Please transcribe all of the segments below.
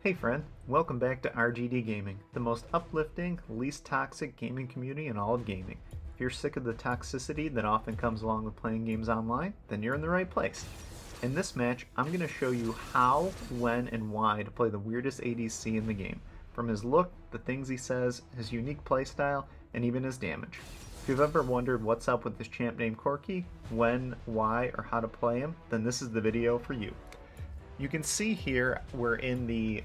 Hey friend, welcome back to RGD Gaming, the most uplifting, least toxic gaming community in all of gaming. If you're sick of the toxicity that often comes along with playing games online, then you're in the right place. In this match, I'm going to show you how, when, and why to play the weirdest ADC in the game, from his look, the things he says, his unique playstyle, and even his damage. If you've ever wondered what's up with this champ named Corki, when, why, or how to play him, then this is the video for you. You can see here we're in the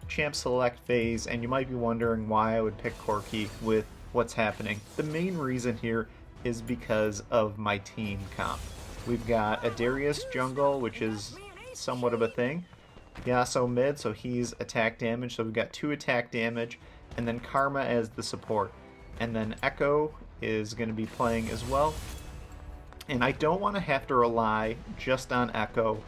champ select phase, and you might be wondering why I would pick Corki with what's happening. The main reason here is because of my team comp. We've got a Darius jungle, which is somewhat of a thing. Yasuo mid, so he's attack damage, so we've got 2 attack damage, and then Karma as the support. And then Echo is going to be playing as well. And I don't want to have to rely just on Echo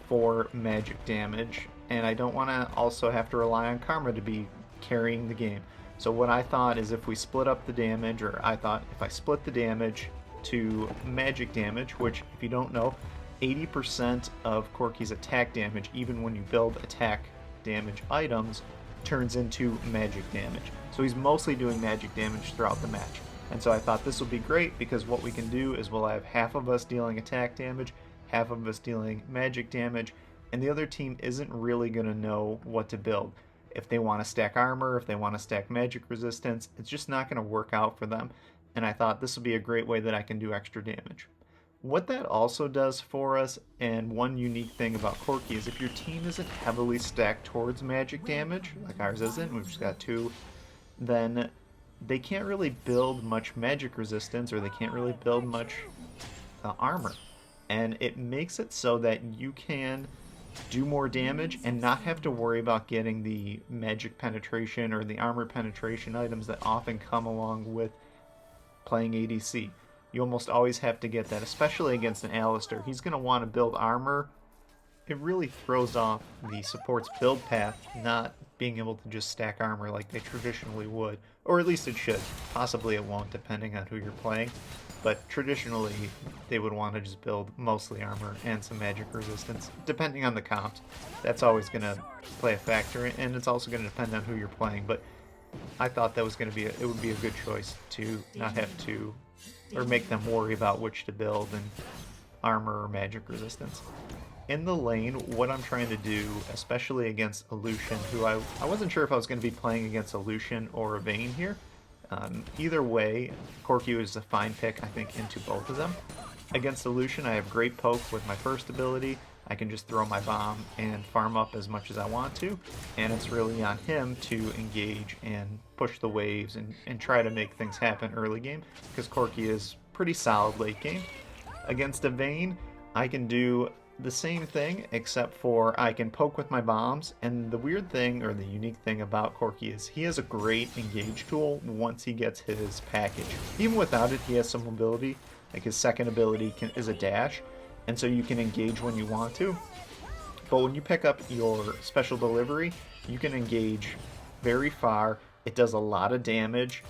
for magic damage, and I don't want to also have to rely on Karma to be carrying the game. So what I thought is if we split up the damage, or I thought if I split the damage to magic damage, which if you don't know, 80% of Corki's attack damage, even when you build attack damage items, turns into magic damage. So he's mostly doing magic damage throughout the match. And so I thought this would be great because what we can do is we'll have half of us dealing attack damage, half of us dealing magic damage, and the other team isn't really going to know what to build. If they want to stack armor, if they want to stack magic resistance, it's just not going to work out for them, and I thought this would be a great way that I can do extra damage. What that also does for us, and one unique thing about Corki, is if your team isn't heavily stacked towards magic damage, like ours isn't, we've just got 2, then they can't really build much magic resistance, or they can't really build much armor. And it makes it so that you can do more damage and not have to worry about getting the magic penetration or the armor penetration items that often come along with playing ADC. You almost always have to get that, especially against an Alistar. He's going to want to build armor. It really throws off the support's build path, not being able to just stack armor like they traditionally would. Or at least it should. Possibly it won't, depending on who you're playing. But traditionally, they would want to just build mostly armor and some magic resistance, depending on the comps. That's always going to play a factor, and it's also going to depend on who you're playing. But I thought that was going to be it would be a good choice to not have to, or make them worry about which to build in armor or magic resistance. In the lane, what I'm trying to do, especially against a Lucian, who I wasn't sure if I was going to be playing against a Lucian or a Vayne here. Either way, Corki was a fine pick, I think, into both of them. Against the Lucian, I have great poke with my first ability. I can just throw my bomb and farm up as much as I want to, and it's really on him to engage and push the waves and try to make things happen early game, because Corki is pretty solid late game. Against a Vayne, I can do the same thing, except for I can poke with my bombs, and the weird thing, or the unique thing about Corki, is he has a great engage tool once he gets his package. Even without it, he has some mobility, like his second ability is a dash, and so you can engage when you want to. But when you pick up your special delivery, you can engage very far, it does a lot of damage,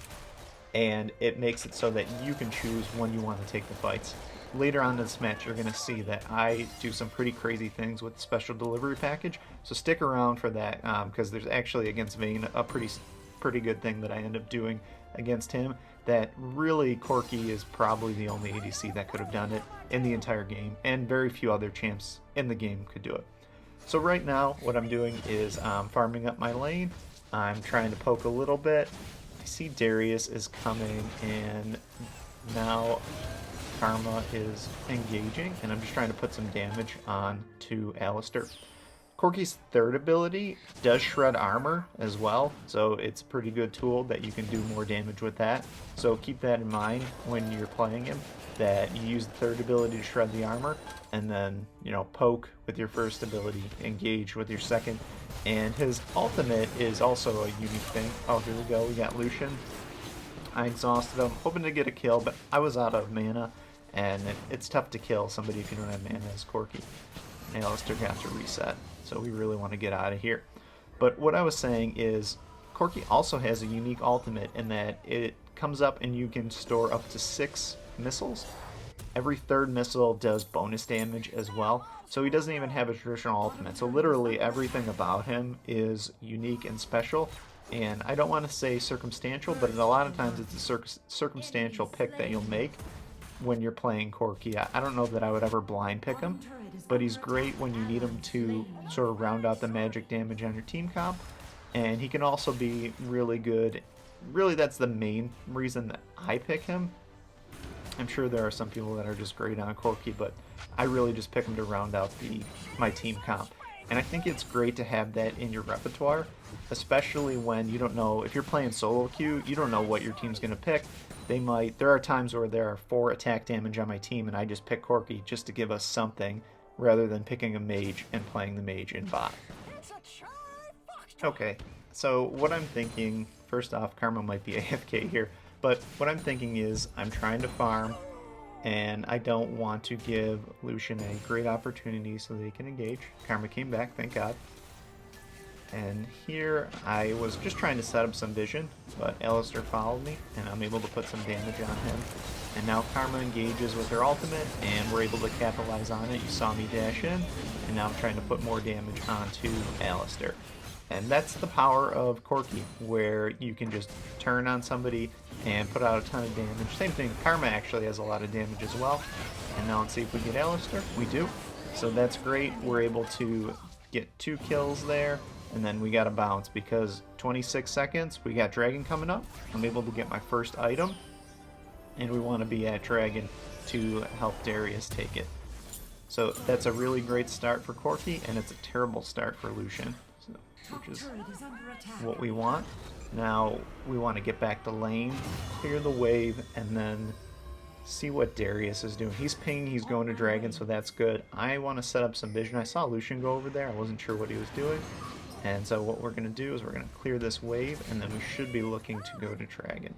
and it makes it so that you can choose when you want to take the fights. Later on in this match, you're going to see that I do some pretty crazy things with the special delivery package, so stick around for that, because there's actually, against Vayne, a pretty good thing that I end up doing against him, that really Corki is probably the only ADC that could have done it in the entire game, and very few other champs in the game could do it. So right now, what I'm doing is farming up my lane. I'm trying to poke a little bit. I see Darius is coming, and now Karma is engaging, and I'm just trying to put some damage on to Alistar. Corki's third ability does shred armor as well, so it's a pretty good tool that you can do more damage with that. So keep that in mind when you're playing him, that you use the third ability to shred the armor, and then, you know, poke with your first ability, engage with your second, and his ultimate is also a unique thing. Oh, here we go, we got Lucian. I exhausted him, hoping to get a kill, but I was out of mana, and it's tough to kill somebody if you don't have mana as Corki. Alistar got to reset, so we really want to get out of here. But what I was saying is, Corki also has a unique ultimate in that it comes up and you can store up to 6 missiles, Every third missile does bonus damage as well, so he doesn't even have a traditional ultimate. So literally everything about him is unique and special, and I don't want to say circumstantial, but a lot of times it's a circumstantial pick that you'll make when you're playing Corki. I don't know that I would ever blind pick him, but he's great when you need him to sort of round out the magic damage on your team comp, and he can also be really good. Really, that's the main reason that I pick him. I'm sure there are some people that are just great on Corki, but I really just pick him to round out my team comp. And I think it's great to have that in your repertoire, especially when you don't know, if you're playing solo queue, you don't know what your team's going to pick. There are times where there are 4 attack damage on my team, and I just pick Corki just to give us something, rather than picking a mage and playing the mage in bot. Okay, so what I'm thinking, first off, Karma might be AFK here, but what I'm thinking is I'm trying to farm, and I don't want to give Lucian a great opportunity so that he can engage. Karma came back, thank God. And here I was just trying to set up some vision, but Alistair followed me, and I'm able to put some damage on him. And now Karma engages with her ultimate, and we're able to capitalize on it. You saw me dash in, and now I'm trying to put more damage onto Alistair. And that's the power of Corki, where you can just turn on somebody and put out a ton of damage. Same thing, Karma actually has a lot of damage as well. And now let's see if we get Alistair. We do. So that's great. We're able to get 2 kills there. And then we gotta bounce because 26 seconds, we got Dragon coming up. I'm able to get my first item. And we want to be at Dragon to help Darius take it. So that's a really great start for Corki, and it's a terrible start for Lucian. Which is what we want. Now we want to get back to lane, clear the wave, and then see what Darius is doing. He's pinging, he's going to Dragon, so that's good. I want to set up some vision. I saw Lucian go over there. I wasn't sure what he was doing. And so what we're going to do is we're going to clear this wave, and then we should be looking to go to Dragon.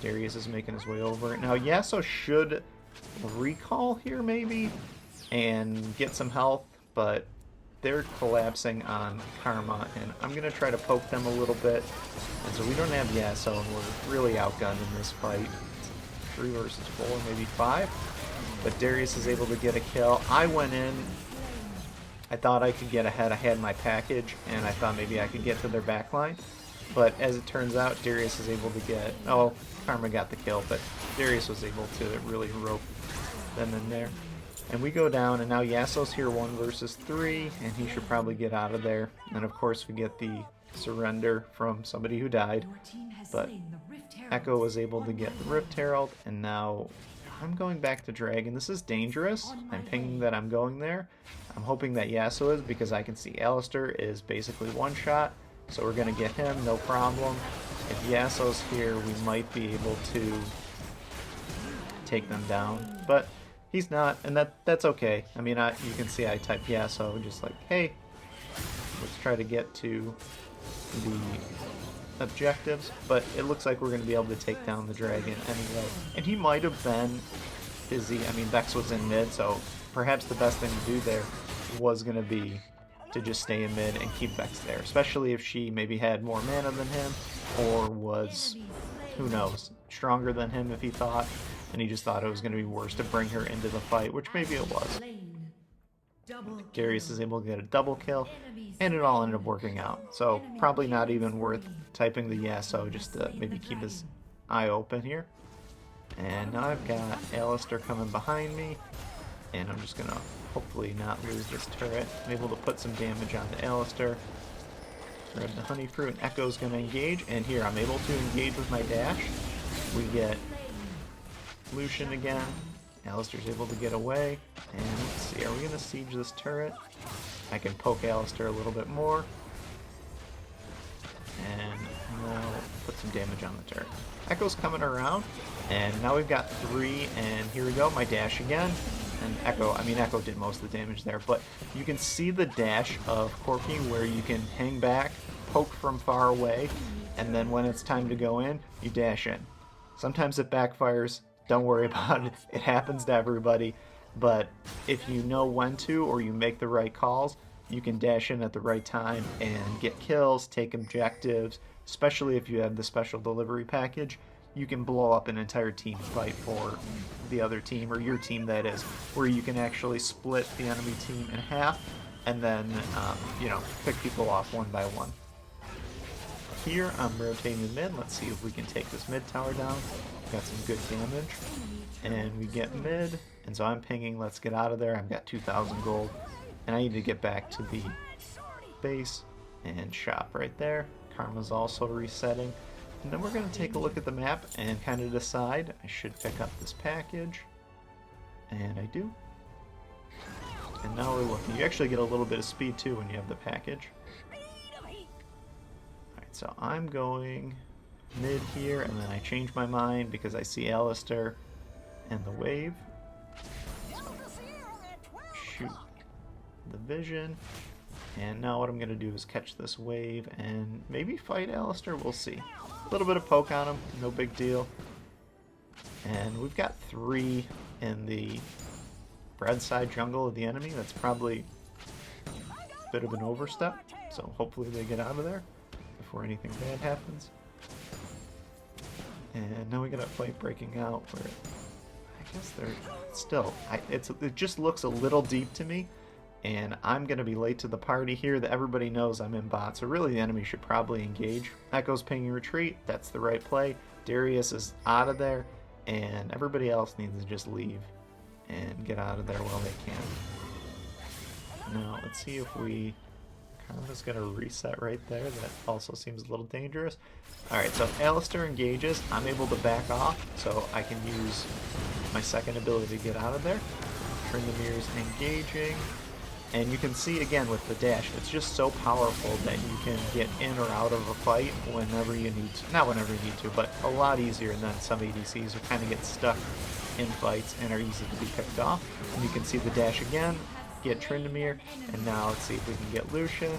Darius is making his way over. Now Yasuo should recall here maybe and get some health, but they're collapsing on Karma, and I'm going to try to poke them a little bit. And so we don't have Yasuo, and we're really outgunned in this fight. 3 versus 4, maybe 5. But Darius is able to get a kill. I went in. I thought I could get ahead. I had my package, and I thought maybe I could get to their backline. But as it turns out, Darius is able to get... Oh, Karma got the kill, but Darius was able to really rope them in there. And we go down, and now Yasuo's here 1 versus 3, and he should probably get out of there. And of course we get the surrender from somebody who died. But Echo was able to get the Rift Herald, and now I'm going back to Dragon. This is dangerous. I'm pinging that I'm going there. I'm hoping that Yasuo is, because I can see Alistair is basically one shot. So we're going to get him, no problem. If Yasuo's here, we might be able to take them down. But he's not, and that's okay. I mean, you can see I typed Yasuo, just like, hey, let's try to get to the objectives. But it looks like we're going to be able to take down the Dragon anyway. And he might have been busy. I mean, Vex was in mid, so perhaps the best thing to do there was going to be to just stay in mid and keep Vex there, especially if she maybe had more mana than him, or was, who knows, stronger than him if he thought, and he just thought it was going to be worse to bring her into the fight, which maybe it was. Darius is able to get a double kill, and it all ended up working out. So probably not even worth typing the Yasuo, just to maybe keep his eye open here. And now I've got Alistair coming behind me, and I'm just going to hopefully not lose this turret. I'm able to put some damage onto Alistair. Grab the honey fruit, and Echo's going to engage, and here I'm able to engage with my dash. We get Lucian again. Alistair's able to get away, and let's see, are we going to siege this turret? I can poke Alistair a little bit more, and now put some damage on the turret. Echo's coming around, and now we've got 3, and here we go, my dash again. And Echo did most of the damage there, but you can see the dash of Corki where you can hang back, poke from far away, and then when it's time to go in, you dash in. Sometimes it backfires, don't worry about it, it happens to everybody, but if you know when to, or you make the right calls, you can dash in at the right time and get kills, take objectives, especially if you have the special delivery package. you can blow up an entire team fight for the other team, or your team that is, where you can actually split the enemy team in half and then, you know, pick people off one by one. Here I'm rotating mid. Let's see if we can take this mid tower down. Got some good damage. And we get mid, and so I'm pinging, let's get out of there. I've got 2,000 gold, and I need to get back to the base and shop right there. Karma's also resetting. And then we're going to take a look at the map and kind of decide. I should pick up this package, and I do. And now we're looking. You actually get a little bit of speed too when you have the package. Alright, so I'm going mid here, and then I change my mind because I see Alistair and the wave. So shoot the vision. And now what I'm going to do is catch this wave and maybe fight Alistair. We'll see. A little bit of poke on him, no big deal. And we've got 3 in the red side jungle of the enemy. That's probably a bit of an overstep. So hopefully they get out of there before anything bad happens. And now we got a fight breaking out where I guess they're still... it just looks a little deep to me. And I'm going to be late to the party here. That everybody knows I'm in bot, so really the enemy should probably engage. Echo's pinging retreat. That's the right play. Darius is out of there, and everybody else needs to just leave and get out of there while they can. Now, let's see if we... Karma's going to reset right there. That also seems a little dangerous. Alright, so if Alistair engages, I'm able to back off, so I can use my second ability to get out of there. Trindamir's engaging. And you can see again with the dash, it's just so powerful that you can get in or out of a fight whenever you need to. Not whenever you need to, but a lot easier than some ADCs who kind of get stuck in fights and are easy to be picked off. And you can see the dash again, get Trindamir, and now let's see if we can get Lucian.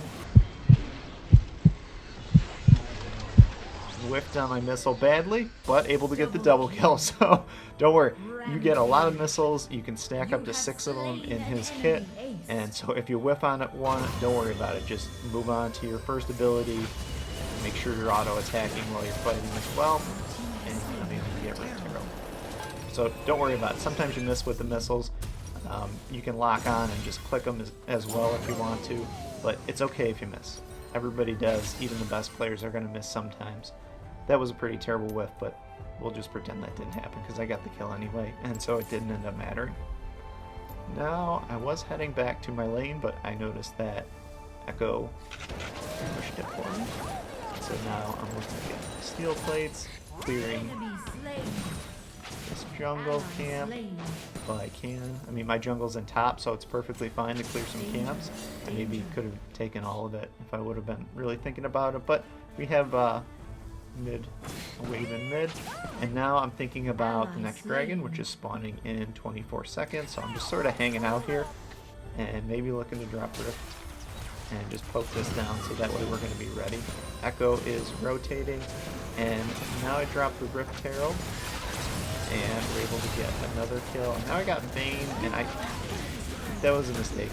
Whiffed on my missile badly, but able to get the double kill, so don't worry. You get a lot of missiles, you can stack up to 6 of them in his kit, and so if you whiff on it one, don't worry about it. Just move on to your first ability, make sure you're auto-attacking while you're fighting as well, and I mean, you get Rift Hero. So don't worry about it. Sometimes you miss with the missiles. You can lock on and just click them as well if you want to, but it's okay if you miss. Everybody does, even the best players are going to miss sometimes. That was a pretty terrible whiff, but we'll just pretend that didn't happen because I got the kill anyway, and so it didn't end up mattering. Now, I was heading back to my lane, but I noticed that Echo pushed it for me. So now I'm looking to get steel plates, clearing this jungle camp while I can. I mean, my jungle's in top, so it's perfectly fine to clear some camps. I maybe could have taken all of it if I would have been really thinking about it, but we have wave in mid, and now I'm thinking about the next dragon, which is spawning in 24 seconds, so I'm just sort of hanging out here and maybe looking to drop Rift and just poke this down so that way we're going to be ready. Echo is rotating, and now I drop the Rift Herald and we're able to get another kill. And now I got Vayne, and that was a mistake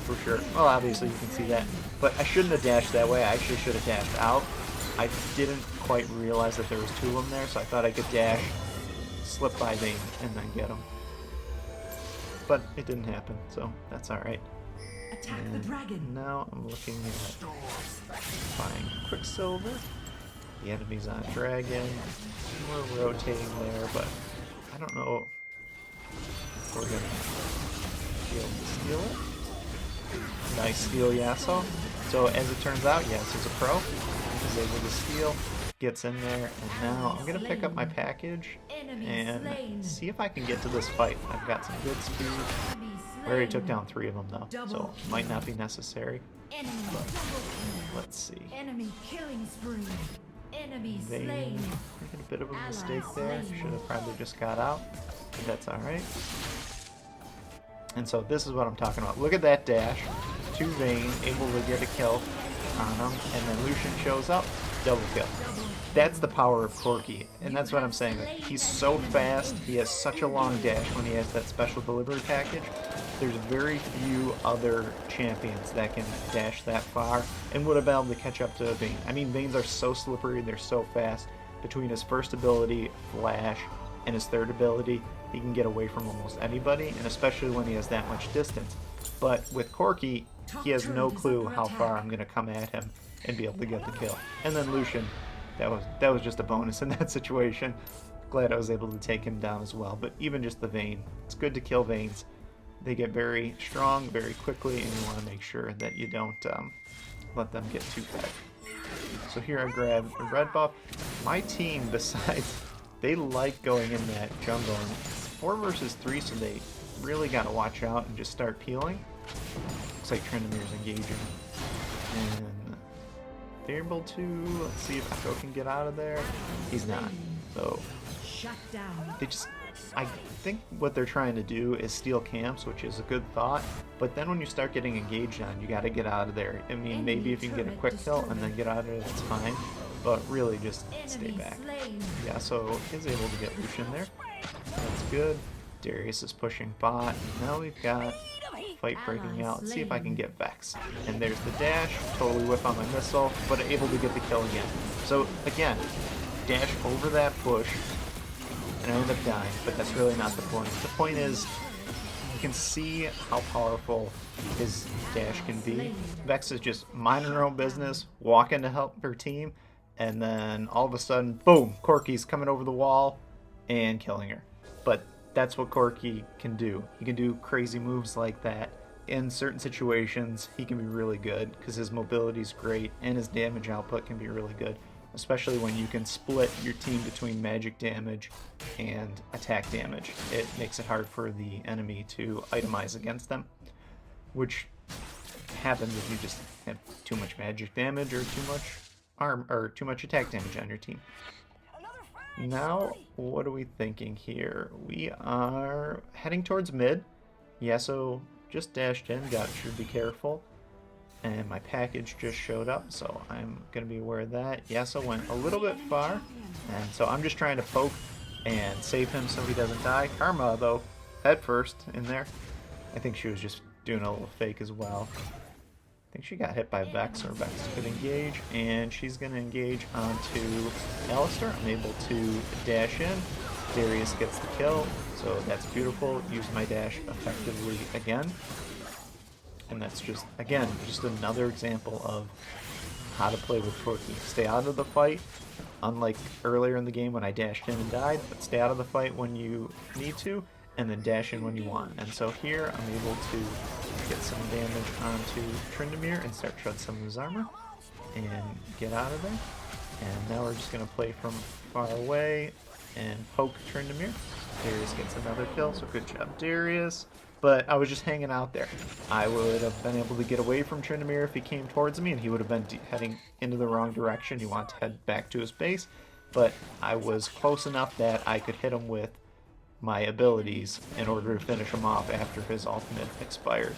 for sure. Well, obviously you can see that, but I shouldn't have dashed that way. I actually should have dashed out. I didn't quite realize that there was 2 of them there, so I thought I could dash, slip by Vayne, and then get them. But it didn't happen, so that's alright. Attack the dragon. Now I'm looking at buying Quicksilver. The enemy's on Dragon. We're rotating there, but I don't know if we're going to be able to steal it. Nice steal, Yasuo. So as it turns out, Yasuo's a pro. Is able to steal, gets in there, and now I'm going to pick up my package and see if I can get to this fight. I've got some good speed. I already took down 3 of them though, so it might not be necessary. But let's see. Enemy killing spree. Enemy They made a bit of a mistake there. Should have probably just got out, but that's alright. And so this is what I'm talking about. Look at that dash. 2 Vayne, able to get a kill on him, and then Lucian shows up, double kill. That's the power of Corki, and that's what I'm saying. He's so fast, he has such a long dash when he has that special delivery package. There's very few other champions that can dash that far and would have been able to catch up to Vayne. I mean, Vaynes are so slippery, they're so fast, between his first ability, Flash, and his third ability, he can get away from almost anybody, and especially when he has that much distance. But with Corki, he has no clue how far I'm going to come at him and be able to get the kill. And then Lucian, that was just a bonus in that situation. Glad I was able to take him down as well. But even just the Vayne, it's good to kill Vaynes. They get very strong very quickly, and you want to make sure that you don't let them get too fed. So here I grab a red buff. My team, besides, they like going in that jungle. And it's 4 versus 3, so they really got to watch out and just start peeling. Looks like Trendemir's engaging. And they're able to, let's see if Echo can get out of there. He's not. So Shut down. they just, I think what they're trying to do is steal camps, which is a good thought. But then when you start getting engaged on, you got to get out of there. I mean, maybe if you can get a quick kill and then get out of there, that's fine. But really, just stay back. Yeah, so is able to get Lucian there. That's good. Darius is pushing bot. Now we've got fight breaking out. Let's see if I can get Vex. And there's the dash. Totally whiff on my missile, but able to get the kill again. So again, dash over that push, and I end up dying, but that's really not the point. The point is, you can see how powerful his dash can be. Vex is just minding her own business, walking to help her team, and then all of a sudden, boom, Corki's coming over the wall and killing her. But that's what Corki can do. He can do crazy moves like that. In certain situations, he can be really good because his mobility is great and his damage output can be really good, especially when you can split your team between magic damage and attack damage. It makes it hard for the enemy to itemize against them, which happens if you just have too much magic damage or too much arm or too much attack damage on your team. Now, what are we thinking here? We are heading towards mid. Yasuo just dashed in, should be careful. And my package just showed up, so I'm going to be aware of that. Yasuo went a little bit far, and so I'm just trying to poke and save him so he doesn't die. Karma, though, head first in there. I think she was just doing a little fake as well. I think she got hit by Vex, or Vex could engage, and she's going to engage onto Alistar. I'm able to dash in. Darius gets the kill, so that's beautiful. Use my dash effectively again. And that's just, again, just another example of how to play with Corki. Stay out of the fight, unlike earlier in the game when I dashed in and died, but stay out of the fight when you need to, and then dash in when you want. And so here I'm able to get some damage onto Trendemir and start shred some of his armor and get out of there. And now we're just going to play from far away and poke Trendemir. Darius gets another kill, so good job, Darius. But I was just hanging out there. I would have been able to get away from Trendemir if he came towards me, and he would have been heading into the wrong direction. He wanted to head back to his base, but I was close enough that I could hit him with my abilities in order to finish him off after his ultimate expired.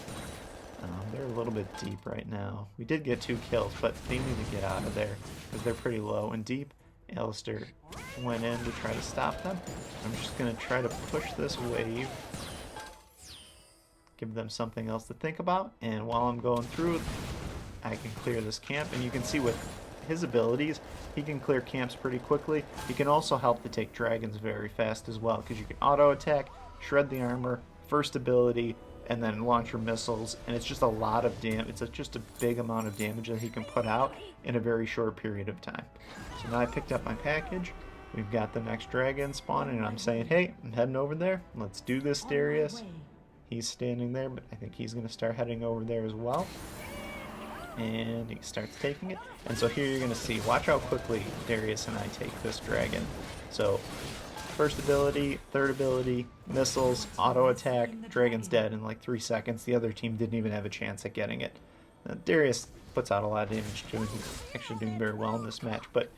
They're a little bit deep right now. We did get 2 kills, but they need to get out of there because they're pretty low and deep. Alistar went in to try to stop them. I'm just going to try to push this wave, give them something else to think about, and while I'm going through, I can clear this camp. And you can see with his abilities, he can clear camps pretty quickly. He can also help to take dragons very fast as well, because you can auto attack, shred the armor, first ability, and then launch your missiles, and it's just a lot of damage. It's just a big amount of damage that he can put out in a very short period of time. So now I picked up my package. We've got the next dragon spawning, and I'm saying, hey, I'm heading over there. Let's do this, Darius. He's standing there, but I think he's going to start heading over there as well. And he starts taking it. And so here you're going to see, watch how quickly Darius and I take this dragon. So first ability, third ability, missiles, auto attack, dragon's dead in like 3 seconds. The other team didn't even have a chance at getting it. Now, Darius puts out a lot of damage too, and he's actually doing very well in this match, but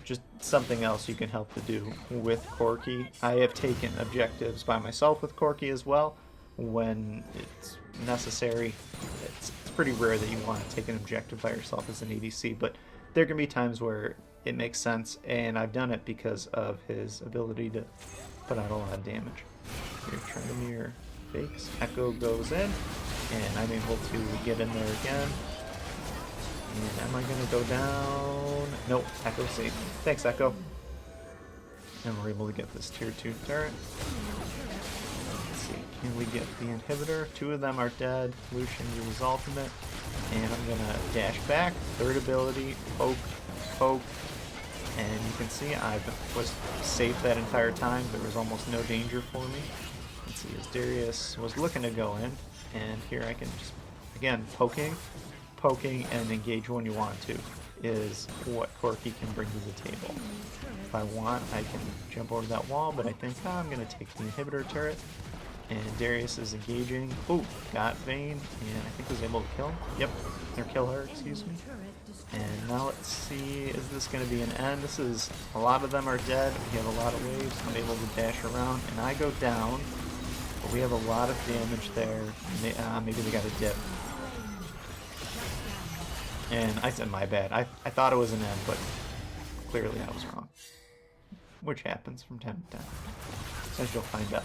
just something else you can help to do with Corki. I have taken objectives by myself with Corki as well when it's necessary. It's pretty rare that you want to take an objective by yourself as an ADC, but there can be times where it makes sense, and I've done it because of his ability to put out a lot of damage. Here, Trendemir fakes, Echo goes in, and I'm able to get in there again. And am I going to go down? Nope, Echo safe. Thanks, Echo. And we're able to get this tier 2 turret. Let's see, can we get the inhibitor? 2 of them are dead. Lucian uses ultimate. And I'm gonna dash back. Third ability, poke, poke. And you can see I was safe that entire time. There was almost no danger for me. Let's see, as Darius was looking to go in. And here I can just, again, poking, and engage when you want to is what Corki can bring to the table. If I want, I can jump over that wall, but I think I'm going to take the inhibitor turret. And Darius is engaging. Oh, got Vayne, and I think was able to kill him. Yep, or kill her, excuse me. And now let's see, is this going to be an end? This is, a lot of them are dead. We have a lot of waves. I'm able to dash around, and I go down. But we have a lot of damage there. Maybe they got a dip. And I said my bad. I thought it was an end, but clearly I was wrong. Which happens from time to time, as you'll find out.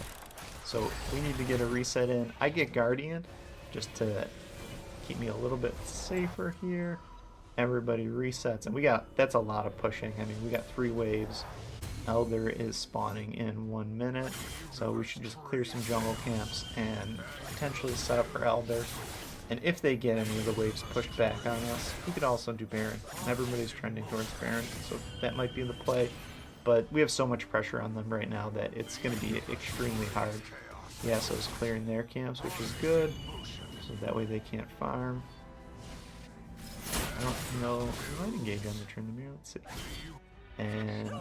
So we need to get a reset in. I get Guardian, just to keep me a little bit safer here. Everybody resets, and that's a lot of pushing. I mean, we got 3 waves. Elder is spawning in 1 minute, so we should just clear some jungle camps and potentially set up for Elder. And if they get any of the waves pushed back on us, we could also do Baron. And everybody's trending towards Baron, so that might be the play. But we have so much pressure on them right now that it's going to be extremely hard. Yeah, so it's clearing their camps, which is good, so that way they can't farm. I don't know. I might engage on the Tryndamere. Let's see. And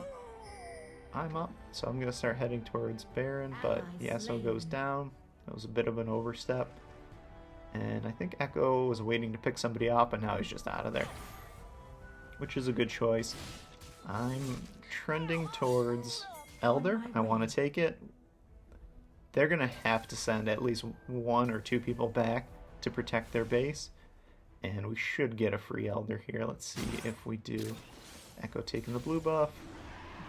I'm up, so I'm going to start heading towards Baron, but Yasuo goes down. That was a bit of an overstep. And I think Echo was waiting to pick somebody up, and now he's just out of there. Which is a good choice. I'm trending towards Elder. I want to take it. They're going to have to send at least 1 or 2 people back to protect their base. And we should get a free Elder here. Let's see if we do. Echo taking the blue buff.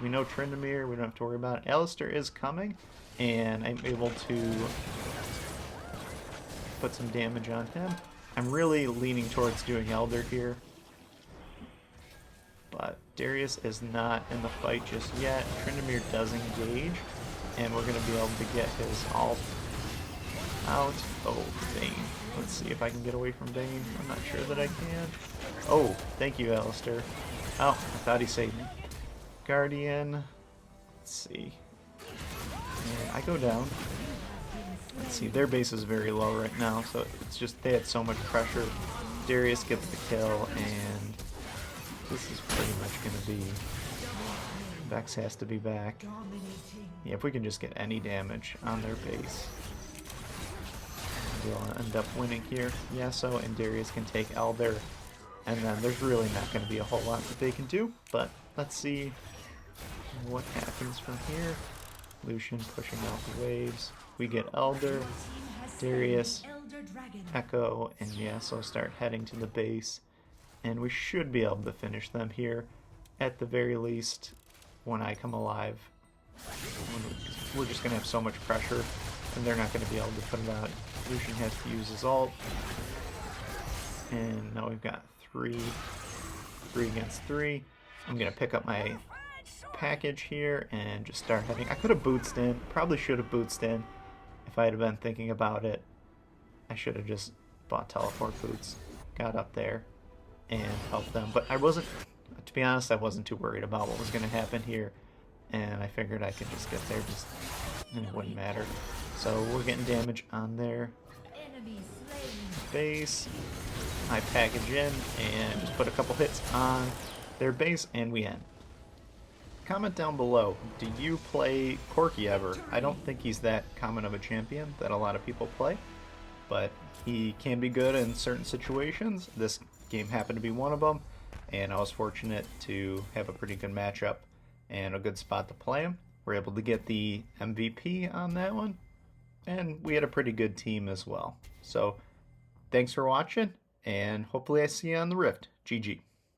We know Tryndamere. We don't have to worry about it. Alistar is coming. And I'm able to put some damage on him. I'm really leaning towards doing Elder here. But Darius is not in the fight just yet. Tryndamere does engage. And we're going to be able to get his ult out. Oh, Dane. Let's see if I can get away from Dane. I'm not sure that I can. Oh, thank you, Alistar. Oh, I thought he saved me. Guardian. Let's see. And I go down. Let's see, their base is very low right now, so it's just they had so much pressure. Darius gets the kill, and this is pretty much going to be... Vex has to be back. Yeah, if we can just get any damage on their base, we'll end up winning here. Yasuo and Darius can take Elder, and then there's really not going to be a whole lot that they can do, but let's see what happens from here. Lucian pushing out the waves. We get Elder, Darius, Echo, and Yasuo start heading to the base, and we should be able to finish them here, at the very least, when I come alive. We're just going to have so much pressure, and they're not going to be able to put it out. Lucian has to use his ult, and now we've got 3 against 3. I'm going to pick up my package here and just start heading. I could have bootsed in, probably should have bootsed in if I had been thinking about it. I should have just bought teleport boots, got up there, and helped them. But I wasn't, to be honest, I wasn't too worried about what was going to happen here, and I figured I could just get there, and it wouldn't matter. So we're getting damage on their base. I package in and just put a couple hits on their base, and we end. Comment down below, do you play Corki ever? I don't think he's that common of a champion that a lot of people play, but he can be good in certain situations. This game happened to be one of them, and I was fortunate to have a pretty good matchup and a good spot to play him. We're able to get the MVP on that one, and we had a pretty good team as well. So thanks for watching, and hopefully I see you on the Rift. GG.